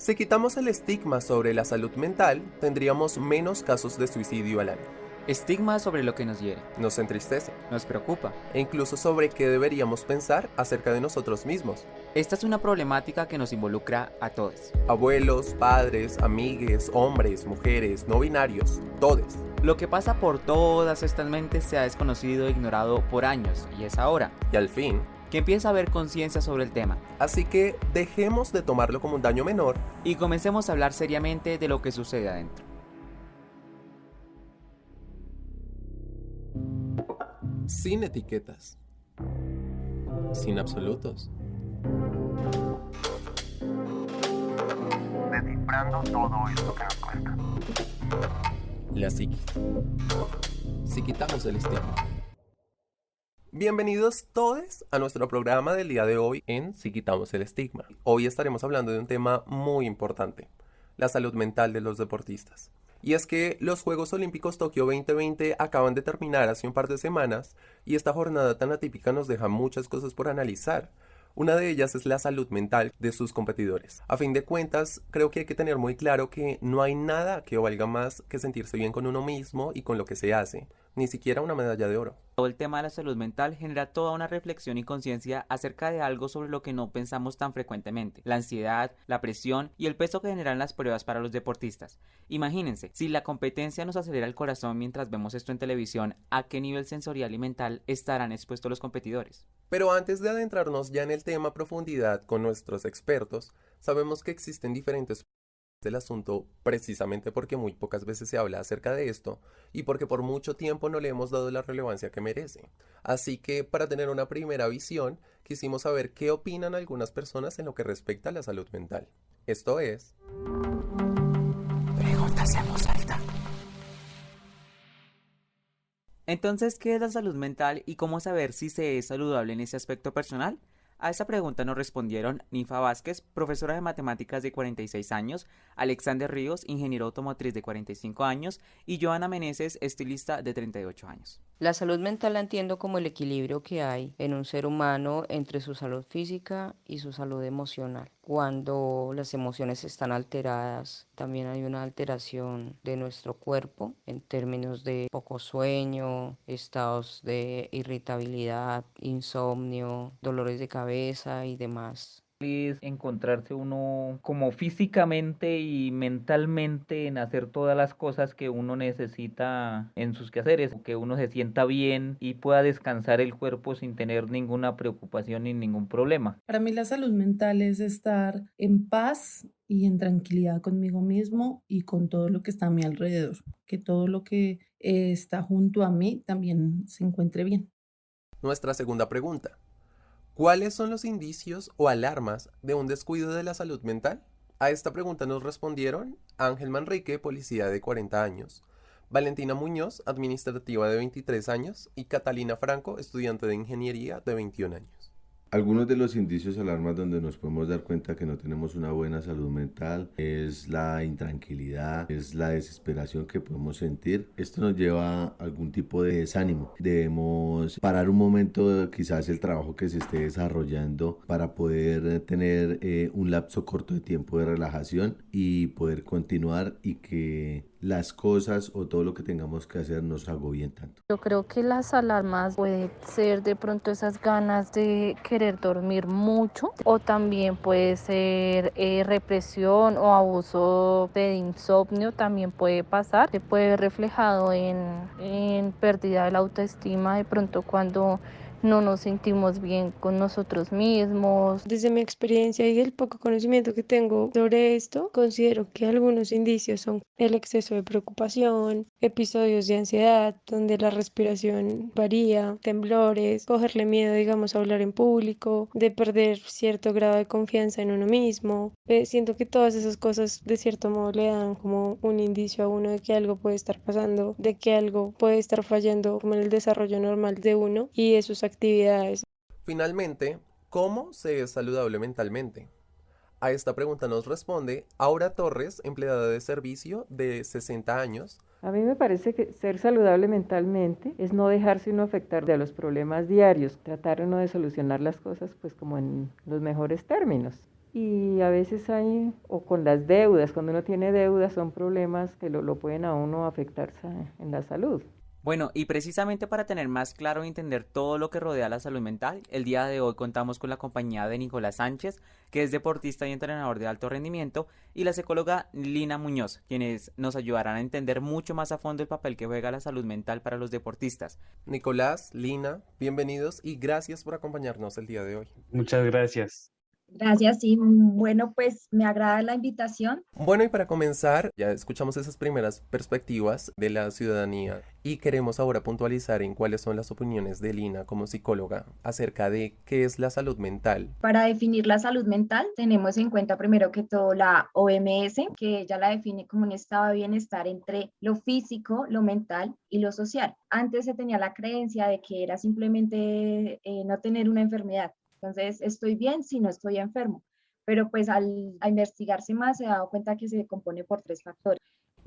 Si quitamos el estigma sobre la salud mental, tendríamos menos casos de suicidio al año. Estigma sobre lo que nos hiere, Nos entristece, nos preocupa. e incluso sobre qué deberíamos pensar acerca de nosotros mismos. Esta es una problemática que nos involucra a todos. Abuelos, padres, amigues, hombres, mujeres, no binarios, todes. Lo que pasa por todas estas mentes se ha desconocido e ignorado por años, y es ahora Y al fin, que empieza a haber conciencia sobre el tema, así que dejemos de tomarlo como un daño menor y comencemos a hablar seriamente de lo que sucede adentro. sin etiquetas, sin absolutos. Descifrando todo esto que nos cuenta. La psiquis. Si quitamos el estigma. Bienvenidos todos a nuestro programa del día de hoy en Si quitamos el estigma. Hoy estaremos hablando de un tema muy importante, la salud mental de los deportistas. Y es que los Juegos Olímpicos Tokio 2020 acaban de terminar hace un par de semanas y esta jornada tan atípica nos deja muchas cosas por analizar. Una de ellas es la salud mental de sus competidores. A fin de cuentas, creo que hay que tener muy claro que no hay nada que valga más que sentirse bien con uno mismo y con lo que se hace, ni siquiera una medalla de oro. Todo el tema de la salud mental genera toda una reflexión y conciencia acerca de algo sobre lo que no pensamos tan frecuentemente: la ansiedad, la presión y el peso que generan las pruebas para los deportistas. Imagínense, si la competencia nos acelera el corazón mientras vemos esto en televisión, ¿a qué nivel sensorial y mental estarán expuestos los competidores? Pero antes de adentrarnos ya en el tema a profundidad con nuestros expertos, sabemos que existen diferentes del asunto precisamente porque muy pocas veces se habla acerca de esto y porque por mucho tiempo no le hemos dado la relevancia que merece. Así que para tener una primera visión, quisimos saber qué opinan algunas personas en lo que respecta a la salud mental. Esto es... Preguntas en voz alta. Entonces, ¿qué es la salud mental y cómo saber si se es saludable en ese aspecto personal? A esta pregunta nos respondieron Ninfa Vázquez, profesora de matemáticas de 46 años, Alexander Ríos, ingeniero automotriz de 45 años, y Joana Meneses, estilista de 38 años. La salud mental la entiendo como el equilibrio que hay en un ser humano entre su salud física y su salud emocional. Cuando las emociones están alteradas, también hay una alteración de nuestro cuerpo en términos de poco sueño, estados de irritabilidad, insomnio, dolores de cabeza y demás. Es encontrarse uno como físicamente y mentalmente en hacer todas las cosas que uno necesita en sus quehaceres, que uno se sienta bien y pueda descansar el cuerpo sin tener ninguna preocupación ni ningún problema. Para mí la salud mental es estar en paz y en tranquilidad conmigo mismo y con todo lo que está a mi alrededor, que todo lo que está junto a mí también se encuentre bien. Nuestra segunda pregunta. ¿Cuáles son los indicios o alarmas de un descuido de la salud mental? A esta pregunta nos respondieron Ángel Manrique, policía de 40 años, Valentina Muñoz, administrativa de 23 años y Catalina Franco, estudiante de ingeniería de 21 años. Algunos de los indicios alarmas donde nos podemos dar cuenta que no tenemos una buena salud mental es la intranquilidad, es la desesperación que podemos sentir. Esto nos lleva a algún tipo de desánimo. Debemos parar un momento quizás el trabajo que se esté desarrollando para poder tener un lapso corto de tiempo de relajación y poder continuar y que las cosas o todo lo que tengamos que hacer nos agobien tanto. Yo creo que las alarmas puede ser de pronto esas ganas de querer dormir mucho, o también puede ser represión o abuso de insomnio, también puede pasar. Se puede ver reflejado en pérdida de la autoestima de pronto cuando no nos sentimos bien con nosotros mismos. Desde mi experiencia y el poco conocimiento que tengo sobre esto, considero que algunos indicios son el exceso de preocupación, episodios de ansiedad donde la respiración varía, temblores, cogerle miedo, digamos, a hablar en público, de perder cierto grado de confianza en uno mismo. Siento que todas esas cosas de cierto modo le dan como un indicio a uno de que algo puede estar pasando, de que algo puede estar fallando como en el desarrollo normal de uno y de sus actividades. Finalmente, ¿cómo se es saludable mentalmente? A esta pregunta nos responde Aura Torres, empleada de servicio de 60 años. A mí me parece que ser saludable mentalmente es no dejarse uno afectar de los problemas diarios, tratar uno de solucionar las cosas pues como en los mejores términos y a veces hay, o con las deudas, cuando uno tiene deudas son problemas que lo pueden a uno afectar en la salud. Bueno, y precisamente para tener más claro y entender todo lo que rodea la salud mental, el día de hoy contamos con la compañía de Nicolás Sánchez, que es deportista y entrenador de alto rendimiento, y la psicóloga Lina Muñoz, quienes nos ayudarán a entender mucho más a fondo el papel que juega la salud mental para los deportistas. Nicolás, Lina, bienvenidos y gracias por acompañarnos el día de hoy. Muchas gracias. Gracias, sí. Bueno, pues me agrada la invitación. Bueno, y para comenzar, ya escuchamos esas primeras perspectivas de la ciudadanía y queremos ahora puntualizar en cuáles son las opiniones de Lina como psicóloga acerca de qué es la salud mental. Para definir la salud mental, tenemos en cuenta primero que todo la OMS, que ella la define como un estado de bienestar entre lo físico, lo mental y lo social. Antes se tenía la creencia de que era simplemente no tener una enfermedad. Entonces, estoy bien si no estoy enfermo, pero pues al investigarse más se ha dado cuenta que se compone por 3 factores.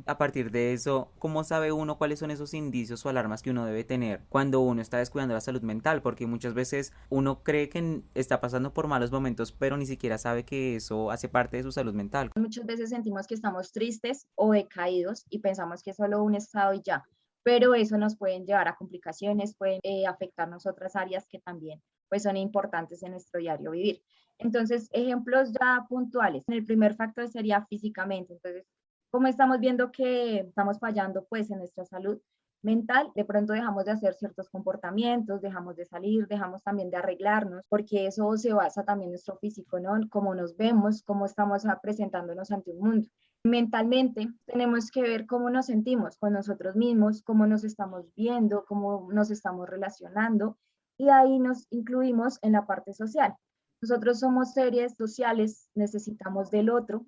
A partir de eso, ¿cómo sabe uno cuáles son esos indicios o alarmas que uno debe tener cuando uno está descuidando la salud mental? Porque muchas veces uno cree que está pasando por malos momentos, pero ni siquiera sabe que eso hace parte de su salud mental. Muchas veces sentimos que estamos tristes o decaídos y pensamos que es solo un estado y ya, pero eso nos pueden llevar a complicaciones, pueden afectarnos otras áreas que también pues son importantes en nuestro diario vivir. Entonces, ejemplos ya puntuales. El primer factor sería físicamente. Entonces, como estamos viendo que estamos fallando pues en nuestra salud mental, de pronto dejamos de hacer ciertos comportamientos, dejamos de salir, dejamos también de arreglarnos, porque eso se basa también en nuestro físico, ¿no? Cómo nos vemos, cómo estamos presentándonos ante un mundo. Mentalmente tenemos que ver cómo nos sentimos con nosotros mismos, cómo nos estamos viendo, cómo nos estamos relacionando, y ahí nos incluimos en la parte social. Nosotros somos seres sociales, necesitamos del otro.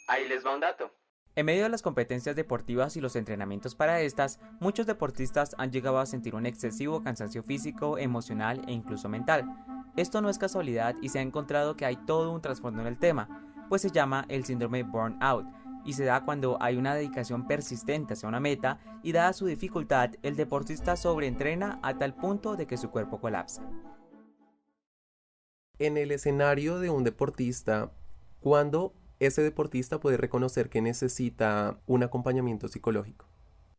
Ahí les va un dato. En medio de las competencias deportivas y los entrenamientos para estas, muchos deportistas han llegado a sentir un excesivo cansancio físico, emocional e incluso mental. Esto no es casualidad y se ha encontrado que hay todo un trasfondo en el tema, pues se llama el síndrome burnout y se da cuando hay una dedicación persistente hacia una meta y dada su dificultad, el deportista sobreentrena a tal punto de que su cuerpo colapsa. En el escenario de un deportista, ¿cuándo ese deportista puede reconocer que necesita un acompañamiento psicológico?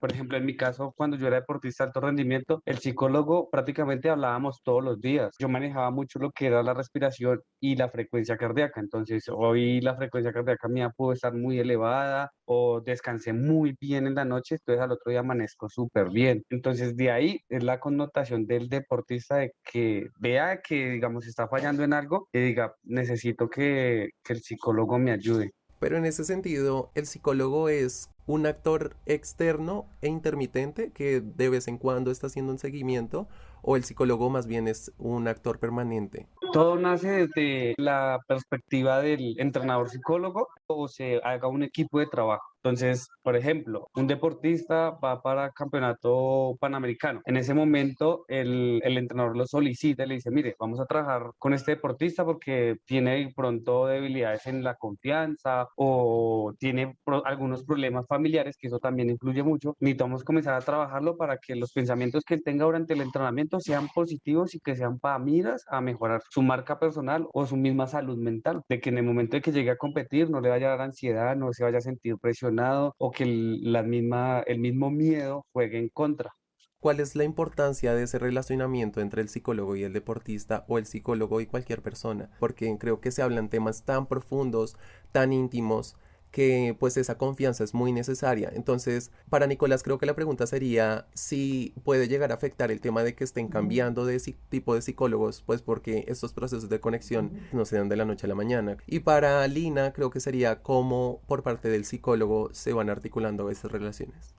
Por ejemplo, en mi caso, cuando yo era deportista de alto rendimiento, el psicólogo prácticamente hablábamos todos los días. Yo manejaba mucho lo que era la respiración y la frecuencia cardíaca. Entonces, hoy la frecuencia cardíaca mía pudo estar muy elevada o descansé muy bien en la noche, entonces al otro día amanezco súper bien. Entonces, de ahí es la connotación del deportista de que vea que, digamos, está fallando en algo y diga, necesito que el psicólogo me ayude. Pero en ese sentido, el psicólogo es un actor externo e intermitente que de vez en cuando está haciendo un seguimiento, o el psicólogo más bien es un actor permanente. Todo nace desde la perspectiva del entrenador psicólogo o se haga un equipo de trabajo. Entonces, por ejemplo, un deportista va para campeonato panamericano. En ese momento, el entrenador lo solicita y le dice, mire, vamos a trabajar con este deportista porque tiene de pronto debilidades en la confianza o tiene algunos problemas familiares, que eso también influye mucho. Necesitamos comenzar a trabajarlo para que los pensamientos que él tenga durante el entrenamiento sean positivos y que sean para miras a mejorar su marca personal o su misma salud mental, de que en el momento de que llegue a competir no le vaya a dar ansiedad, no se vaya a sentir presionado o que el mismo miedo juegue en contra. ¿Cuál es la importancia de ese relacionamiento entre el psicólogo y el deportista o el psicólogo y cualquier persona? Porque creo que se hablan temas tan profundos, tan íntimos, que pues esa confianza es muy necesaria. Entonces, para Nicolás creo que la pregunta sería si puede llegar a afectar el tema de que estén cambiando de tipo de psicólogos, pues porque estos procesos de conexión no se dan de la noche a la mañana. Y para Lina creo que sería cómo por parte del psicólogo se van articulando esas relaciones.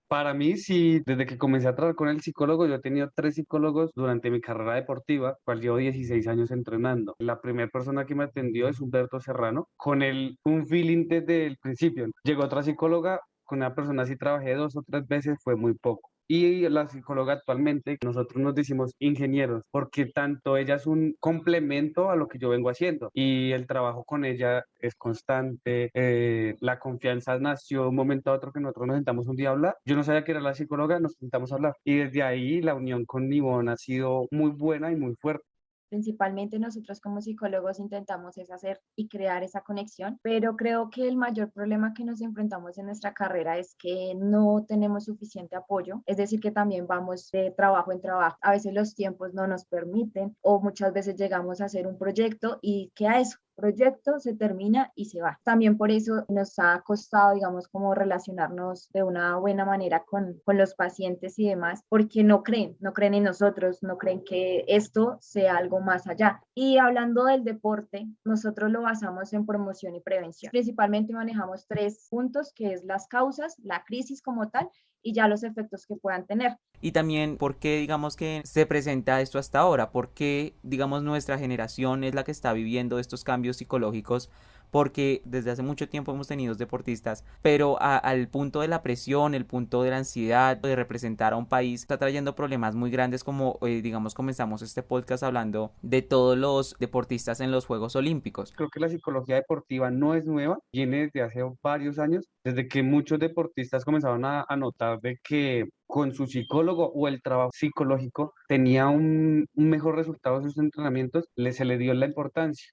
Para mí, sí, desde que comencé a trabajar con el psicólogo, yo he tenido 3 psicólogos durante mi carrera deportiva, cual llevo 16 años entrenando. La primera persona que me atendió es Humberto Serrano, con él un feeling desde el principio. Llegó otra psicóloga, con una persona así trabajé 2 o 3 veces, fue muy poco. Y la psicóloga actualmente, nosotros nos decimos ingenieros, porque tanto ella es un complemento a lo que yo vengo haciendo y el trabajo con ella es constante. La confianza nació de un momento a otro que nosotros nos sentamos un día a hablar. Yo no sabía que era la psicóloga, nos sentamos a hablar y desde ahí la unión con Ivonne ha sido muy buena y muy fuerte. Principalmente nosotros como psicólogos intentamos es hacer y crear esa conexión, pero creo que el mayor problema que nos enfrentamos en nuestra carrera es que no tenemos suficiente apoyo, es decir, que también vamos de trabajo en trabajo. A veces los tiempos no nos permiten o muchas veces llegamos a hacer un proyecto y queda eso. Proyecto se termina y se va. También por eso nos ha costado, digamos, como relacionarnos de una buena manera con los pacientes y demás, porque no creen en nosotros, no creen que esto sea algo más allá. Y hablando del deporte, nosotros lo basamos en promoción y prevención. Principalmente manejamos 3 puntos, que es las causas, la crisis como tal y ya los efectos que puedan tener. Y también por qué, digamos, que se presenta esto hasta ahora, por qué, digamos, nuestra generación es la que está viviendo estos cambios psicológicos, porque desde hace mucho tiempo hemos tenido deportistas, pero al punto de la presión, el punto de la ansiedad, de representar a un país, está trayendo problemas muy grandes como, digamos, comenzamos este podcast hablando de todos los deportistas en los Juegos Olímpicos. Creo que la psicología deportiva no es nueva, viene desde hace varios años, desde que muchos deportistas comenzaron a notar de que con su psicólogo o el trabajo psicológico tenía un mejor resultado en sus entrenamientos, se le dio la importancia.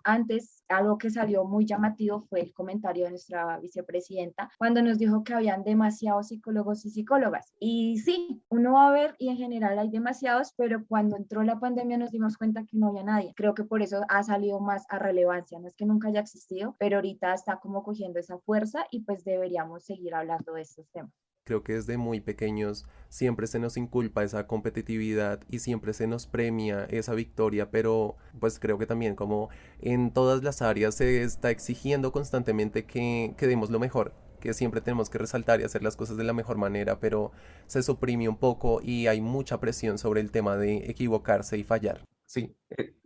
Antes, algo que salió muy llamativo fue el comentario de nuestra vicepresidenta cuando nos dijo que habían demasiados psicólogos y psicólogas. Y sí, uno va a ver y en general hay demasiados, pero cuando entró la pandemia nos dimos cuenta que no había nadie. Creo que por eso ha salido más a relevancia. No es que nunca haya existido, pero ahorita está como cogiendo esa fuerza y pues deberíamos seguir hablando de estos temas. Creo que desde muy pequeños siempre se nos inculpa esa competitividad y siempre se nos premia esa victoria, pero pues creo que también como en todas las áreas se está exigiendo constantemente que demos lo mejor, que siempre tenemos que resaltar y hacer las cosas de la mejor manera, pero se suprime un poco y hay mucha presión sobre el tema de equivocarse y fallar. Sí.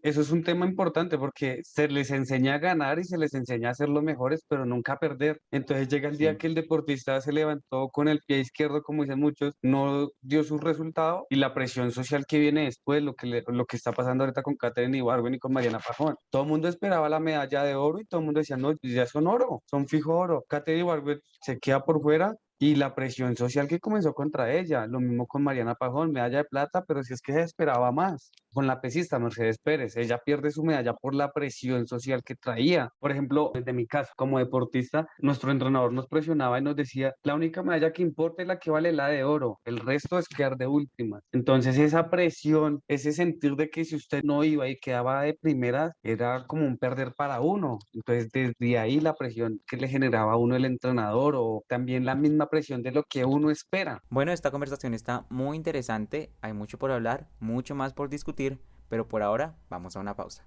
Eso es un tema importante porque se les enseña a ganar y se les enseña a ser los mejores, pero nunca a perder. Entonces llega el día que el deportista se levantó con el pie izquierdo, como dicen muchos, no dio su resultado y la presión social que viene después, lo que está pasando ahorita con Katherine Ibargüen y con Mariana Pajón. Todo el mundo esperaba la medalla de oro y todo el mundo decía, no, ya son oro, son fijo oro. Katherine Ibargüen se queda por fuera. Y la presión social que comenzó contra ella, lo mismo con Mariana Pajón, medalla de plata, pero si es que se esperaba más. Con la pesista Mercedes Pérez, ella pierde su medalla por la presión social que traía. Por ejemplo, desde mi caso, como deportista, nuestro entrenador nos presionaba y nos decía, la única medalla que importa es la que vale la de oro, el resto es quedar de última. Entonces esa presión, ese sentir de que si usted no iba y quedaba de primera, era como un perder para uno. Entonces desde ahí la presión que le generaba a uno el entrenador o también la misma presión de lo que uno espera. Bueno, esta conversación está muy interesante, hay mucho por hablar, mucho más por discutir, pero por ahora vamos a una pausa.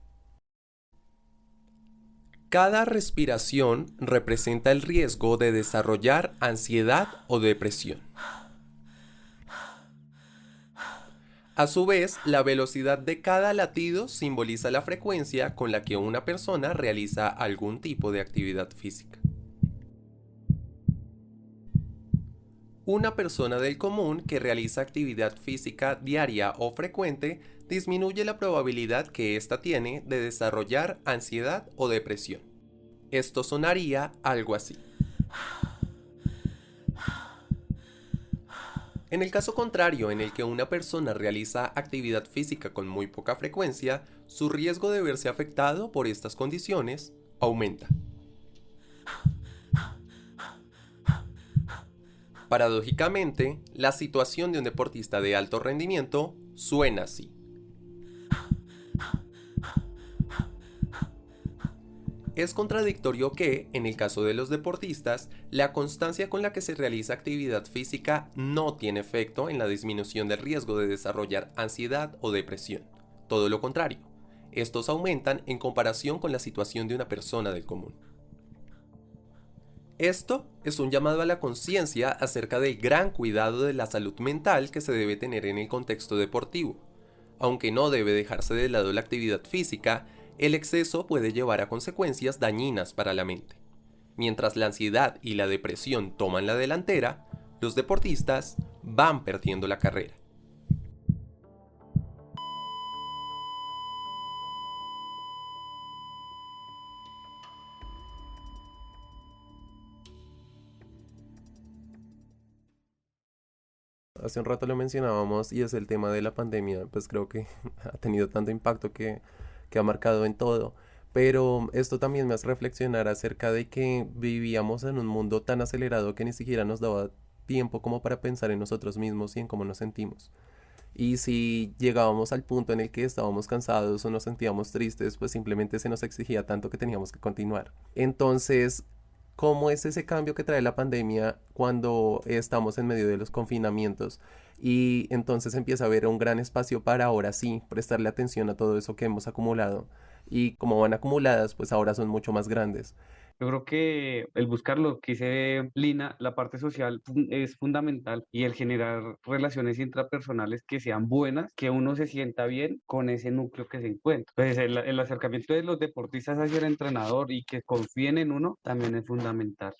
Cada respiración representa el riesgo de desarrollar ansiedad o depresión. A su vez, la velocidad de cada latido simboliza la frecuencia con la que una persona realiza algún tipo de actividad física. Una persona del común que realiza actividad física diaria o frecuente disminuye la probabilidad que ésta tiene de desarrollar ansiedad o depresión. Esto sonaría algo así. En el caso contrario, en el que una persona realiza actividad física con muy poca frecuencia, su riesgo de verse afectado por estas condiciones aumenta. Paradójicamente, la situación de un deportista de alto rendimiento suena así. Es contradictorio que, en el caso de los deportistas, la constancia con la que se realiza actividad física no tiene efecto en la disminución del riesgo de desarrollar ansiedad o depresión. Todo lo contrario, estos aumentan en comparación con la situación de una persona del común. Esto es un llamado a la conciencia acerca del gran cuidado de la salud mental que se debe tener en el contexto deportivo. Aunque no debe dejarse de lado la actividad física, el exceso puede llevar a consecuencias dañinas para la mente. Mientras la ansiedad y la depresión toman la delantera, los deportistas van perdiendo la carrera. hace un rato lo mencionábamos y es el tema de la pandemia, pues creo que ha tenido tanto impacto que ha marcado en todo. Pero esto también me hace reflexionar acerca de que vivíamos en un mundo tan acelerado que ni siquiera nos daba tiempo como para pensar en nosotros mismos y en cómo nos sentimos. Y si llegábamos al punto en el que estábamos cansados o nos sentíamos tristes, pues simplemente se nos exigía tanto que teníamos que continuar. Entonces, ¿cómo es ese cambio que trae la pandemia cuando estamos en medio de los confinamientos? Y entonces empieza a haber un gran espacio para ahora sí prestarle atención a todo eso que hemos acumulado. Y como van acumuladas, pues ahora son mucho más grandes. Yo creo que el buscar lo que dice Lina, la parte social es fundamental y el generar relaciones intrapersonales que sean buenas, que uno se sienta bien con ese núcleo que se encuentra. Entonces, el acercamiento de los deportistas hacia el entrenador y que confíen en uno también es fundamental.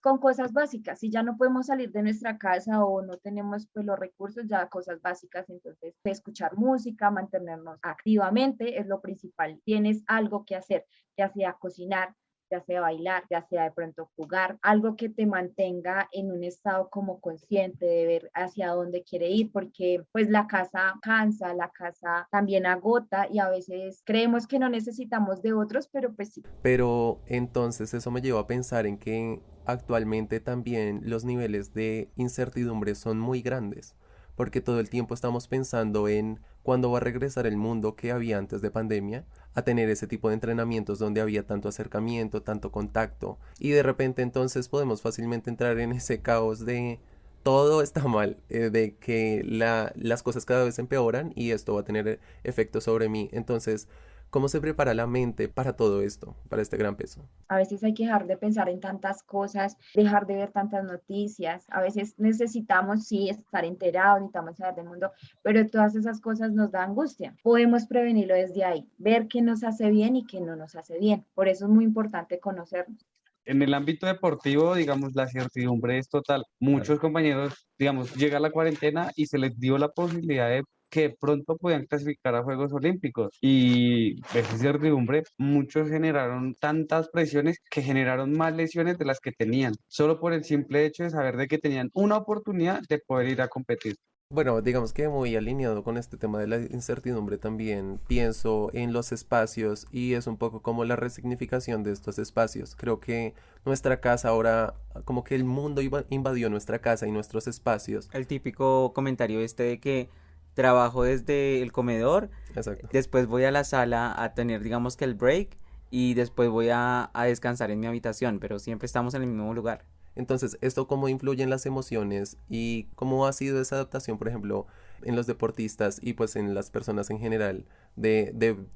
Con cosas básicas, si ya no podemos salir de nuestra casa o no tenemos pues los recursos, ya cosas básicas, entonces escuchar música, mantenernos activamente es lo principal. Tienes algo que hacer, ya sea cocinar, ya sea bailar, ya sea de pronto jugar, algo que te mantenga en un estado como consciente de ver hacia dónde quiere ir, porque pues la casa cansa, la casa también agota y a veces creemos que no necesitamos de otros, pero pues sí. Pero entonces eso me lleva a pensar en que actualmente también los niveles de incertidumbre son muy grandes, porque todo el tiempo estamos pensando en cuándo va a regresar el mundo que había antes de pandemia, a tener ese tipo de entrenamientos donde había tanto acercamiento, tanto contacto, y de repente entonces podemos fácilmente entrar en ese caos de todo está mal, de que las cosas cada vez empeoran y esto va a tener efecto sobre mí. Entonces, ¿cómo se prepara la mente para todo esto, para este gran peso? A veces hay que dejar de pensar en tantas cosas, dejar de ver tantas noticias. A veces necesitamos, sí, estar enterados, necesitamos saber del mundo, pero todas esas cosas nos dan angustia. Podemos prevenirlo desde ahí, ver qué nos hace bien y qué no nos hace bien. Por eso es muy importante conocernos. En el ámbito deportivo, digamos, la certidumbre es total. Muchos compañeros, digamos, llega la cuarentena y se les dio la posibilidad de que de pronto podían clasificar a Juegos Olímpicos. Y esa incertidumbre, muchos generaron tantas presiones que generaron más lesiones de las que tenían, solo por el simple hecho de saber de que tenían una oportunidad de poder ir a competir. Bueno, digamos que muy alineado con este tema de la incertidumbre también pienso en los espacios y es un poco como la resignificación de estos espacios. Creo que nuestra casa ahora, como que el mundo invadió nuestra casa y nuestros espacios. El típico comentario este de que trabajo desde el comedor, Exacto. después voy a la sala a tener, digamos que el break, y después voy a descansar en mi habitación, pero siempre estamos en el mismo lugar. Entonces, ¿esto cómo influye en las emociones y cómo ha sido esa adaptación, por ejemplo, en los deportistas y pues en las personas en general,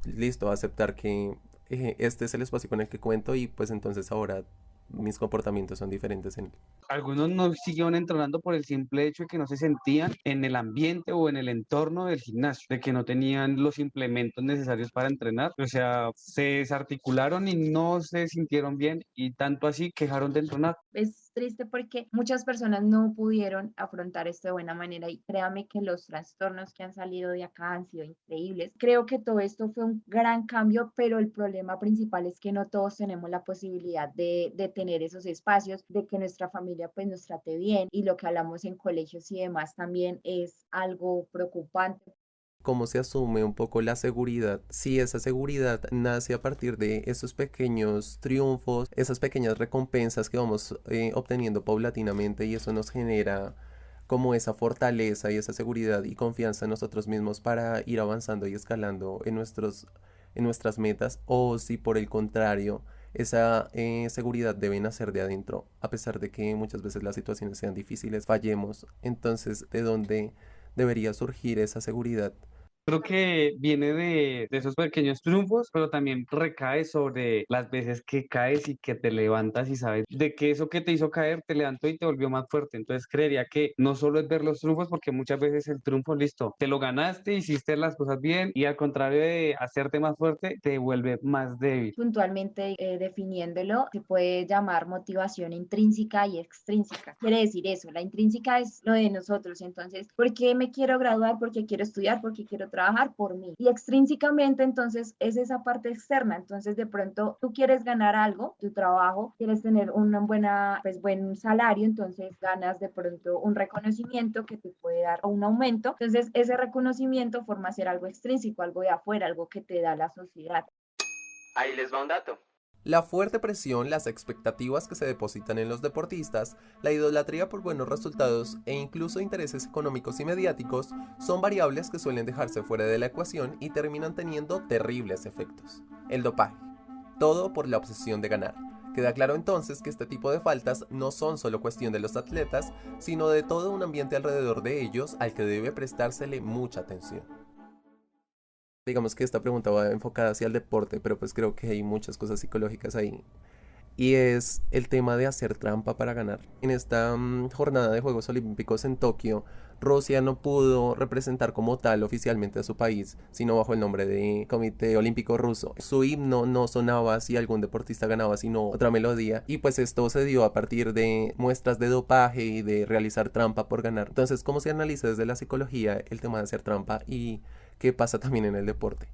listo, aceptar que este es el espacio con el que cuento y pues entonces ahora mis comportamientos son diferentes en él? Algunos no siguieron entrenando por el simple hecho de que no se sentían en el ambiente o en el entorno del gimnasio, de que no tenían los implementos necesarios para entrenar, o sea, se desarticularon y no se sintieron bien y tanto así que dejaron de entrenar. Es triste porque muchas personas no pudieron afrontar esto de buena manera y créame que los trastornos que han salido de acá han sido increíbles. Creo que todo esto fue un gran cambio, pero el problema principal es que no todos tenemos la posibilidad de tener esos espacios, de que nuestra familia pues nos trate bien y lo que hablamos en colegios y demás también es algo preocupante. ¿Cómo se asume un poco la seguridad? Si esa seguridad nace a partir de esos pequeños triunfos, esas pequeñas recompensas que vamos obteniendo paulatinamente y eso nos genera como esa fortaleza y esa seguridad y confianza en nosotros mismos para ir avanzando y escalando en nuestras metas, o si por el contrario esa seguridad debe nacer de adentro, a pesar de que muchas veces las situaciones sean difíciles, fallemos. Entonces, ¿de dónde debería surgir esa seguridad? Creo que viene de esos pequeños triunfos, pero también recae sobre las veces que caes y que te levantas y sabes de que eso que te hizo caer te levantó y te volvió más fuerte. Entonces creería que no solo es ver los triunfos, porque muchas veces el triunfo, listo, te lo ganaste, hiciste las cosas bien y al contrario de hacerte más fuerte, te vuelve más débil. Puntualmente definiéndolo, se puede llamar motivación intrínseca y extrínseca. Quiere decir eso, la intrínseca es lo de nosotros, entonces, ¿por qué me quiero graduar? ¿Por qué quiero estudiar? ¿Por qué quiero trabajar por mí. Y extrínsecamente, entonces, es esa parte externa. Entonces, de pronto, tú quieres ganar algo, tu trabajo, quieres tener una buena, pues, buen salario, entonces ganas de pronto un reconocimiento que te puede dar un aumento. Entonces, ese reconocimiento forma ser algo extrínseco, algo de afuera, algo que te da la sociedad. Ahí les va un dato. La fuerte presión, las expectativas que se depositan en los deportistas, la idolatría por buenos resultados e incluso intereses económicos y mediáticos son variables que suelen dejarse fuera de la ecuación y terminan teniendo terribles efectos. El dopaje. Todo por la obsesión de ganar. Queda claro entonces que este tipo de faltas no son solo cuestión de los atletas, sino de todo un ambiente alrededor de ellos al que debe prestársele mucha atención. Digamos que esta pregunta va enfocada hacia el deporte, pero pues creo que hay muchas cosas psicológicas ahí. Y es el tema de hacer trampa para ganar. En esta jornada de Juegos Olímpicos en Tokio, Rusia no pudo representar como tal oficialmente a su país, sino bajo el nombre de Comité Olímpico Ruso. Su himno no sonaba si algún deportista ganaba, sino otra melodía. Y pues esto se dio a partir de muestras de dopaje y de realizar trampa por ganar. Entonces, ¿cómo se analiza desde la psicología el tema de hacer trampa y qué pasa también en el deporte?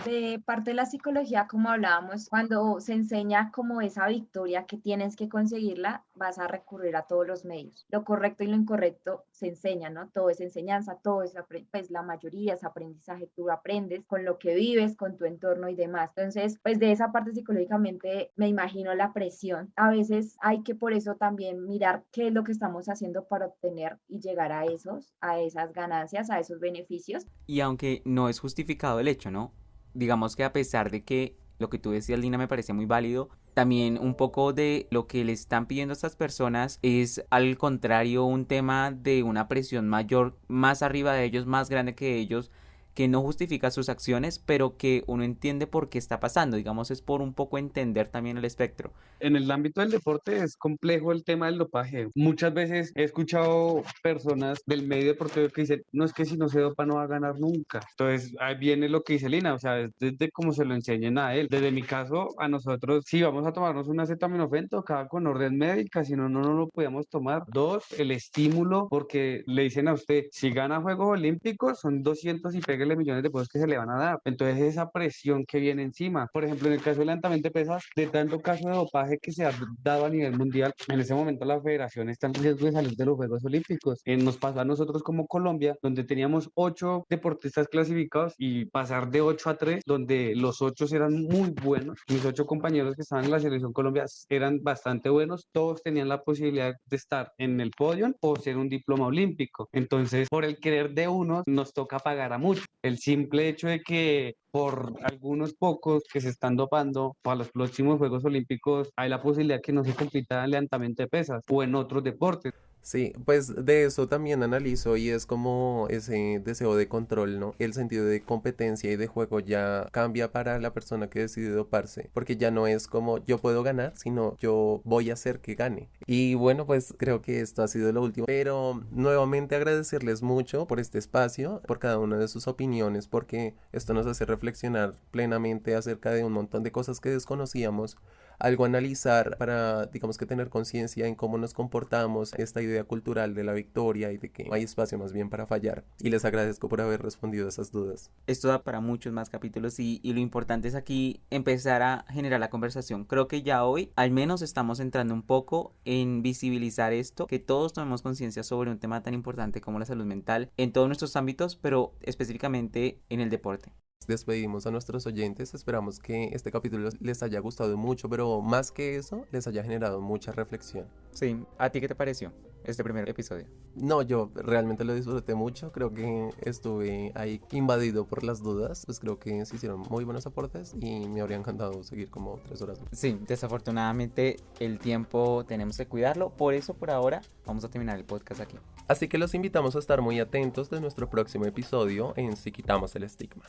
De parte de la psicología, como hablábamos, cuando se enseña como esa victoria que tienes que conseguirla, vas a recurrir a todos los medios. Lo correcto y lo incorrecto se enseña, ¿no? Todo es enseñanza, todo es, pues la mayoría es aprendizaje. Tú aprendes con lo que vives, con tu entorno y demás. Entonces, pues de esa parte psicológicamente me imagino la presión. A veces hay que por eso también mirar qué es lo que estamos haciendo para obtener y llegar a esas ganancias, a esos beneficios. Y aunque no es justificado el hecho, ¿no? Digamos que a pesar de que lo que tú decías, Lina, me parece muy válido, también un poco de lo que le están pidiendo a estas personas es al contrario un tema de una presión mayor, más arriba de ellos, más grande que ellos, que no justifica sus acciones, pero que uno entiende por qué está pasando. Digamos, es por un poco entender también el espectro. En el ámbito del deporte es complejo el tema del dopaje. Muchas veces he escuchado personas del medio deportivo que dicen, no, es que si no se dopa no va a ganar nunca. Entonces ahí viene lo que dice Lina, o sea, es desde cómo se lo enseñen a él. Desde mi caso, a nosotros, si vamos a tomarnos una acetaminofén, tocaba con orden médica, si no, no lo podíamos tomar. Dos, el estímulo, porque le dicen a usted, si gana Juegos Olímpicos, son 200 y pégale millones de pesos que se le van a dar. Entonces esa presión que viene encima. Por ejemplo, en el caso del levantamiento de pesas, de tanto caso de dopaje que se ha dado a nivel mundial, en ese momento la federación está en riesgo de salir de los Juegos Olímpicos. Nos pasó a nosotros como Colombia, donde teníamos 8 deportistas clasificados y pasar de 8 a 3, donde los 8 eran muy buenos. Mis 8 compañeros que estaban en la selección Colombia eran bastante buenos, todos tenían la posibilidad de estar en el podio o ser un diploma olímpico. Entonces, por el querer de uno, nos toca pagar a muchos. El simple hecho de que por algunos pocos que se están dopando para los próximos Juegos Olímpicos hay la posibilidad que no se compita en levantamiento de pesas o en otros deportes. Sí, pues de eso también analizo y es como ese deseo de control, ¿no? El sentido de competencia y de juego ya cambia para la persona que decide doparse, porque ya no es como yo puedo ganar, sino yo voy a hacer que gane. Y bueno, pues creo que esto ha sido lo último, pero nuevamente agradecerles mucho por este espacio, por cada una de sus opiniones, porque esto nos hace reflexionar plenamente acerca de un montón de cosas que desconocíamos, algo a analizar para, digamos que tener conciencia en cómo nos comportamos, esta idea cultural de la victoria y de que no hay espacio más bien para fallar. Y les agradezco por haber respondido a esas dudas. Esto da para muchos más capítulos y lo importante es aquí empezar a generar la conversación. Creo que ya hoy al menos estamos entrando un poco en visibilizar esto, que todos tomemos conciencia sobre un tema tan importante como la salud mental en todos nuestros ámbitos, pero específicamente en el deporte. Despedimos a nuestros oyentes, esperamos que este capítulo les haya gustado mucho, pero más que eso, les haya generado mucha reflexión. Sí, ¿a ti qué te pareció este primer episodio? No, yo realmente lo disfruté mucho, creo que estuve ahí invadido por las dudas, pues creo que se hicieron muy buenos aportes y me habría encantado seguir como 3 horas más. Sí, desafortunadamente el tiempo tenemos que cuidarlo, por eso por ahora vamos a terminar el podcast aquí. Así que los invitamos a estar muy atentos de nuestro próximo episodio en Si Quitamos el Estigma.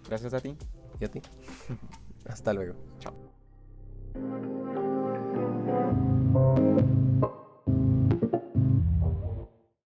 Gracias a ti. Y a ti. Hasta luego. Chao.